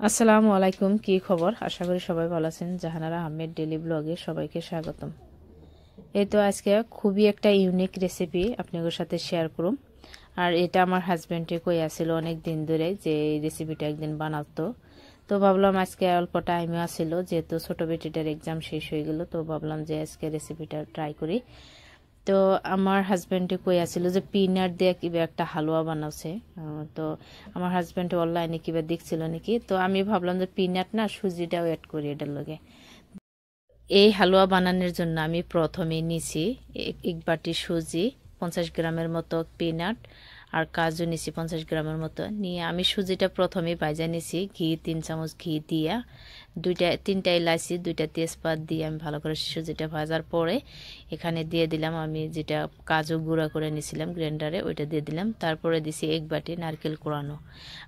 আসসালামু আলাইকুম, কি খবর? আশা করি সবাই ভালো আছেন। জাহানারা আহমেদ ডেলি ব্লগে সবাইকে স্বাগতম। এই তো আজকে খুবই একটা ইউনিক রেসিপি আপনাদের সাথে শেয়ার করুম। আর এটা আমার হাজব্যান্ডে কই আসছিল অনেক দিন ধরে যে এই রেসিপিটা একদিন বানাতো। তো ভাবলাম আজকে অল্প টাইমে আসছিল, যেহেতু ছোট বেটিটার এক্সাম শেষ হয়ে গেল, তো ভাবলাম যে আজকে রেসিপিটা ট্রাই করি। তো আমার হাজব্যান্ডে কই আছিল যে পিনাট দিয়ে কিবা একটা হালুয়া বানাচ্ছে। তো আমার হাজব্যান্ড অনলাইনে কিবা দেখছিল নাকি, তো আমি ভাবলাম যে পিনাট না সুজিটাও অ্যাড করি এটার লগে। এই হালুয়া বানানোর জন্য আমি প্রথমে নিছি এক বাটি সুজি, 50 গ্রামের মতো পিনাট আর কাজু নিছি 50 গ্রামের মতো নিয়ে আমি সুজিটা প্রথমে ভাজা নিছি ঘি 3 চামচ ঘি দিয়া, তিনটা এলাচি, 2টা তেজপাত দিয়ে আমি ভালো করে সুজিটা ভাজার পরে এখানে দিয়ে দিলাম আমি যেটা কাজু গুঁড়া করে নিছিলাম গ্রাইন্ডারে, ওইটা দিয়ে দিলাম। তারপরে দিছি এক বাটি নারকেল কোড়ানো,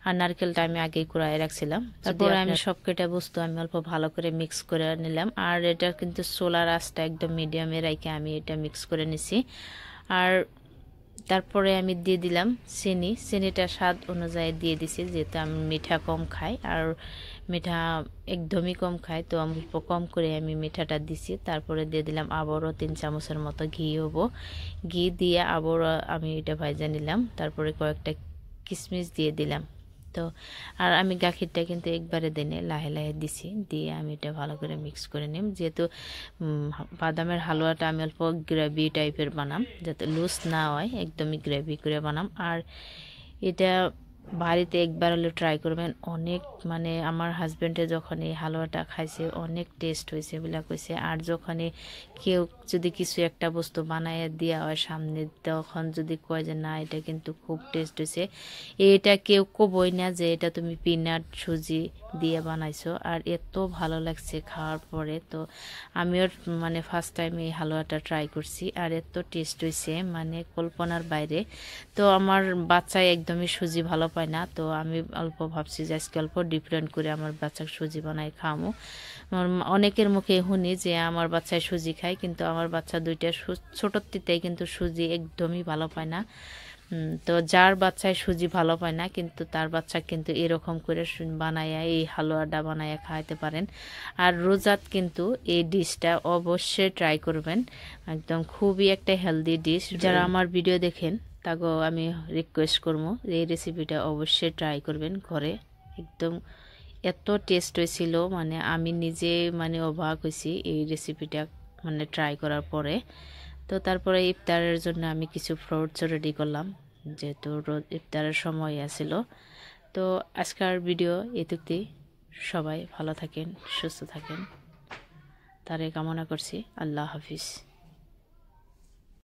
আর নারকেলটা আমি আগেই কুড়ায় রাখছিলাম। তারপরে আমি সব কটা বস্তু আমি অল্প ভালো করে মিক্স করে নিলাম। আর এটা কিন্তু সোলার আঁচটা একদম মিডিয়ামে রেখে আমি এটা মিক্স করে নিছি। আর তারপরে আমি দিয়ে দিলাম চিনিটা স্বাদ অনুযায়ী দিয়ে দিছি, যেহেতু আমি মিঠা কম খাই আর মিঠা একদমই কম খাই, তো আমি অল্প কম করে আমি মিঠাটা দিছি। তারপরে দিয়ে দিলাম আবারও 3 চামচের মতো ঘি ঘি দিয়ে আবারও আমি এটা ভাজা নিলাম। তারপরে কয়েকটা কিশমিশ দিয়ে দিলাম। তো আর আমি গাখিরটা কিন্তু একবারে দিনে লাহে লাহে দিছি, দিয়ে আমি এটা ভালো করে মিক্স করে নিম। যেহেতু বাদামের হালুয়াটা আমি অল্প গ্রেভি টাইপের বানাম, যাতে লুজ না হয়, একদমই গ্রেভি করে বানাম। আর এটা বাড়িতে একবার হলে ট্রাই করবেন। অনেক মানে আমার হাজব্যান্ডে যখন এই হালুয়াটা খাইছে অনেক টেস্ট হয়েছে বলে কইছে। আর যখন কেউ যদি কিছু একটা বস্তু বানাইয়া দেওয়া হয় সামনে, তখন যদি কয় যে না এটা কিন্তু খুব টেস্ট হয়েছে, এটা কেউ কবই না যে এটা তুমি পিনাট সুজি দিয়ে বানাইছো। আর এত ভালো লাগছে খাওয়ার পরে। তো আমিও মানে ফার্স্ট টাইম এই হালুয়াটা ট্রাই করছি, আর এত টেস্ট হয়েছে মানে কল্পনার বাইরে। তো আমার বাচ্চাই একদমই সুজি ভালো পায় না, তো আমি অল্প ভাবছি যে আজকে অল্প ডিফারেন্ট করে আমার বাচ্চাকে সুজি বানাই খাওয়ামো। অনেকের মুখে শুনি যে আমার বাচ্চায় সুজি খায়, কিন্তু আমার বাচ্চা দুইটা ছোটটিতেই কিন্তু সুজি একদমই ভালো পায় না। তো যার বাচ্চায় সুজি ভালো পায় না, কিন্তু তার বাচ্চা কিন্তু এরকম করে বানাইয়া এই হালুয়াটা বানাইয়া খাওয়াতে পারেন। আর রোজাত কিন্তু এই ডিশটা অবশ্যই ট্রাই করবেন, একদম খুবই একটা হেলদি ডিশ। যারা আমার ভিডিও দেখেন তাকে আমি রিকোয়েস্ট করবো এই রেসিপিটা অবশ্যই ট্রাই করবেন ঘরে। একদম এত টেস্ট হয়েছিল, মানে আমি নিজে মানে অবাক হয়েছি এই রেসিপিটা মানে ট্রাই করার পরে। তো তারপরে ইফতারের জন্য আমি কিছু ফ্রুটস রেডি করলাম, যেহেতু ইফতারের সময় আছিল। তো আজকের ভিডিও এটুকুই। সবাই ভালো থাকেন, সুস্থ থাকেন, তারে কামনা করছি। আল্লাহ হাফিজ।